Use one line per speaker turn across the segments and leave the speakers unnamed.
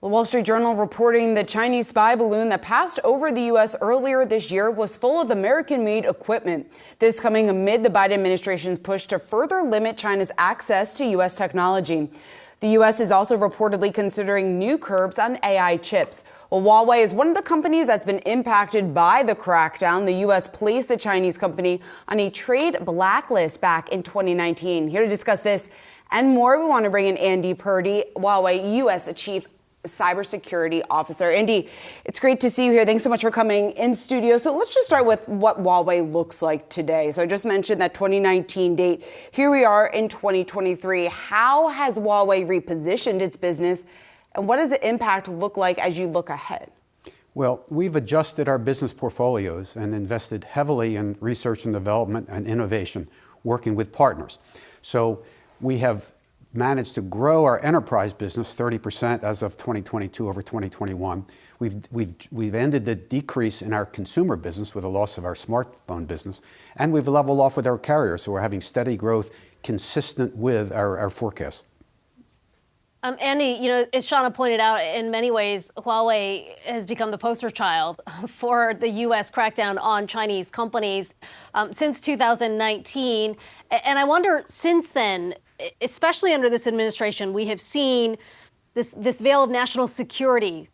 The Wall Street Journal reporting the Chinese spy balloon that passed over the U.S. earlier this year was full of American-made equipment. This coming amid the Biden administration's push to further limit China's access to U.S. technology. The U.S. is also reportedly considering new curbs on AI chips. Well, Huawei is one of the companies that's been impacted by the crackdown. The U.S. placed the Chinese company on a trade blacklist back in 2019. Here to discuss this and more, we want to bring in Andy Purdy, Huawei U.S. Chief Cybersecurity Officer. Andy, it's great to see you here. Thanks so much for coming in studio. So let's just start with what Huawei looks like today. So I just mentioned that 2019 date. Here we are in 2023. How has Huawei repositioned its business, and what does the impact look like as you look ahead?
Well, we've adjusted our business portfolios and invested heavily in research and development and innovation, working with partners. So we have managed to grow our enterprise business 30% as of 2022 over 2021. We've ended the decrease in our consumer business with the loss of our smartphone business, and we've leveled off with our carriers, so we're having steady growth consistent with our forecast.
Andy, as Shauna pointed out, in many ways, Huawei has become the poster child for the U.S. crackdown on Chinese companies since 2019. And I wonder, since then, especially under this administration, we have seen this veil of national security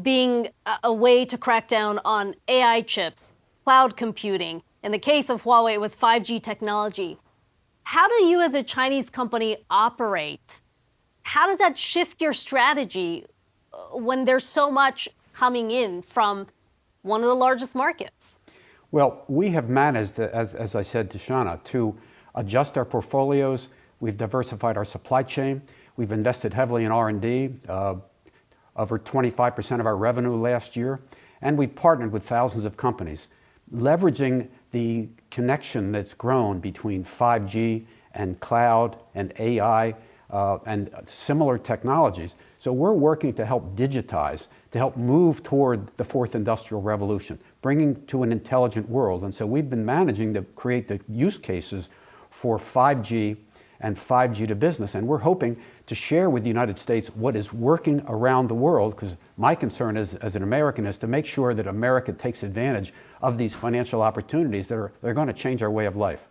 being a way to crack down on AI chips, cloud computing. In the case of Huawei, it was 5G technology. How do you as a Chinese company operate? How does that shift your strategy when there's so much coming in from one of the largest markets?
Well, we have managed, as I said to Shauna, to adjust our portfolios. We've diversified our supply chain. We've invested heavily in R&D, over 25% of our revenue last year. And we've partnered with thousands of companies, leveraging the connection that's grown between 5G and cloud and AI and similar technologies. So we're working to help digitize, to help move toward the fourth industrial revolution, bringing to an intelligent world. And so we've been managing to create the use cases for 5G and 5G to business. And we're hoping to share with the United States what is working around the world, because my concern as an American is to make sure that America takes advantage of these financial opportunities that are going to change our way of life.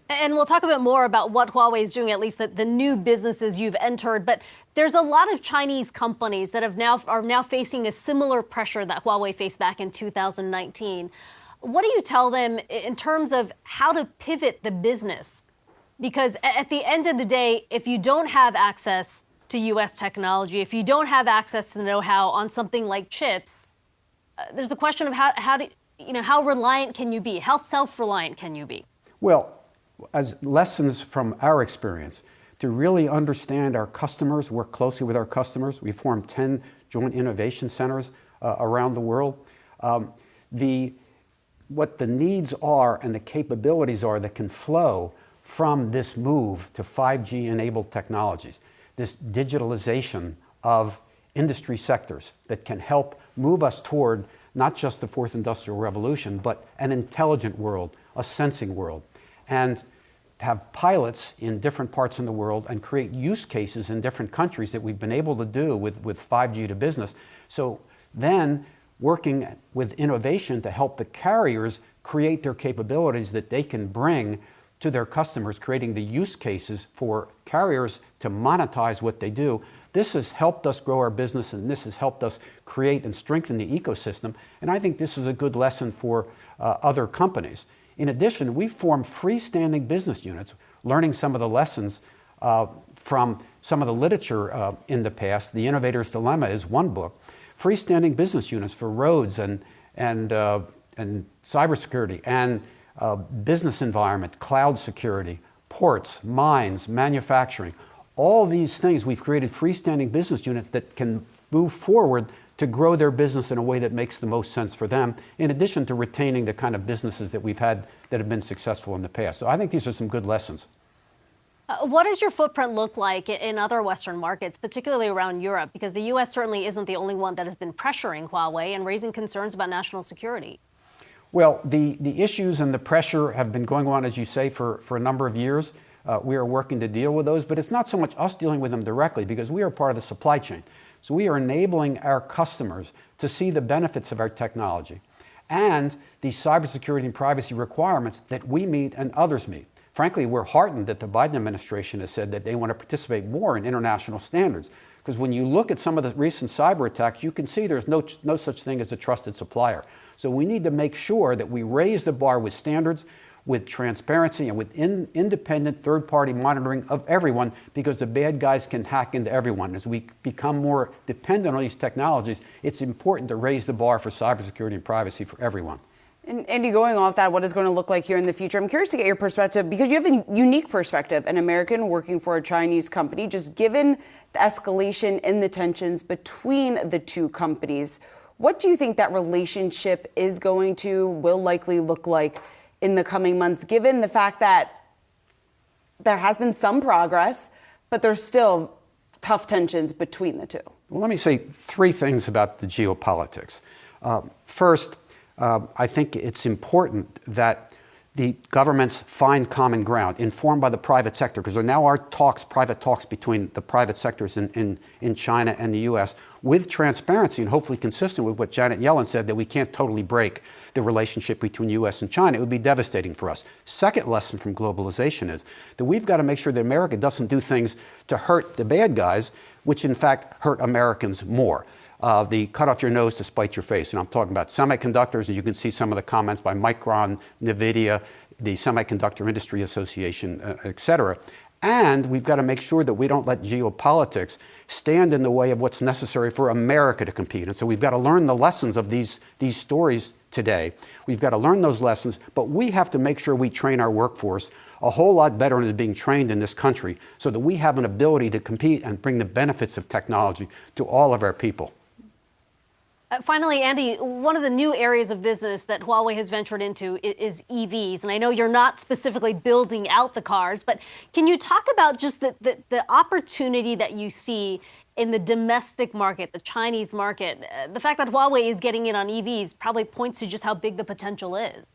And we'll talk a bit more about what Huawei is doing, at least the new businesses you've entered. But there's a lot of Chinese companies that are now facing a similar pressure that Huawei faced back in 2019. What do you tell them in terms of how to pivot the business? Because at the end of the day, if you don't have access to U.S. technology, if you don't have access to the know-how on something like chips, there's a question of how reliant can you be? How self-reliant can you be?
Well, as lessons from our experience, to really understand our customers, work closely with our customers. We formed 10 joint innovation centers around the world. What the needs are and the capabilities are that can flow from this move to 5G-enabled technologies, this digitalization of industry sectors that can help move us toward not just the fourth industrial revolution, but an intelligent world, a sensing world. And have pilots in different parts in the world and create use cases in different countries that we've been able to do with 5G to business. So then working with innovation to help the carriers create their capabilities that they can bring to their customers, creating the use cases for carriers to monetize what they do. This has helped us grow our business, and this has helped us create and strengthen the ecosystem. And I think this is a good lesson for other companies. In addition, we formed freestanding business units, learning some of the lessons from some of the literature in the past. The Innovator's Dilemma is one book. Freestanding business units for roads and cybersecurity and business environment, cloud security, ports, mines, manufacturing. All these things, we've created freestanding business units that can move forward to grow their business in a way that makes the most sense for them, in addition to retaining the kind of businesses that we've had that have been successful in the past. So I think these are some good lessons.
What does your footprint look like in other Western markets, particularly around Europe? Because the U.S. certainly isn't the only one that has been pressuring Huawei and raising concerns about national security.
Well, the issues and the pressure have been going on, as you say, for a number of years. We are working to deal with those, but it's not so much us dealing with them directly because we are part of the supply chain. So we are enabling our customers to see the benefits of our technology and the cybersecurity and privacy requirements that we meet and others meet. Frankly, we're heartened that the Biden administration has said that they want to participate more in international standards. Because when you look at some of the recent cyber attacks, you can see there's no such thing as a trusted supplier. So we need to make sure that we raise the bar with standards, with transparency, and with independent third-party monitoring of everyone, because the bad guys can hack into everyone. As we become more dependent on these technologies, it's important to raise the bar for cybersecurity and privacy for everyone.
And Andy, going off that, what is going to look like here in the future? I'm curious to get your perspective, because you have a unique perspective, an American working for a Chinese company, just given the escalation in the tensions between the two companies. What do you think that relationship will likely look like in the coming months, given the fact that there has been some progress, but there's still tough tensions between the two?
Well, let me say three things about the geopolitics. First, I think it's important that the governments find common ground, informed by the private sector, because there now are private talks between the private sectors in China and the U.S. with transparency and hopefully consistent with what Janet Yellen said, that we can't totally break the relationship between U.S. and China. It would be devastating for us. Second lesson from globalization is that we've got to make sure that America doesn't do things to hurt the bad guys, which in fact hurt Americans more. The cut off your nose to spite your face. And I'm talking about semiconductors, and you can see some of the comments by Micron, NVIDIA, the Semiconductor Industry Association, et cetera. And we've got to make sure that we don't let geopolitics stand in the way of what's necessary for America to compete. And so we've got to learn the lessons of these stories today. We've got to learn those lessons, but we have to make sure we train our workforce a whole lot better than is being trained in this country, so that we have an ability to compete and bring the benefits of technology to all of our people.
Finally, Andy, one of the new areas of business that Huawei has ventured into is EVs. And I know you're not specifically building out the cars, but can you talk about just the opportunity that you see in the domestic market, the Chinese market? The fact that Huawei is getting in on EVs probably points to just how big the potential is.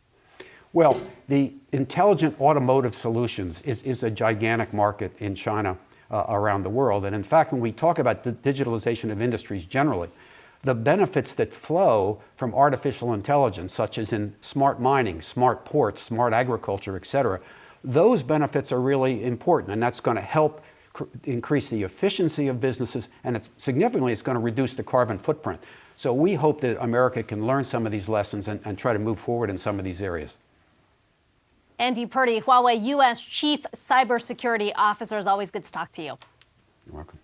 Well, the intelligent automotive solutions is a gigantic market in China around the world. And in fact, when we talk about the digitalization of industries generally, the benefits that flow from artificial intelligence, such as in smart mining, smart ports, smart agriculture, et cetera, those benefits are really important. And that's going to help increase the efficiency of businesses, and significantly it's going to reduce the carbon footprint. So we hope that America can learn some of these lessons and try to move forward in some of these areas.
Andy Purdy, Huawei U.S. Chief Cybersecurity Officer. As always, good to talk to you.
You're welcome.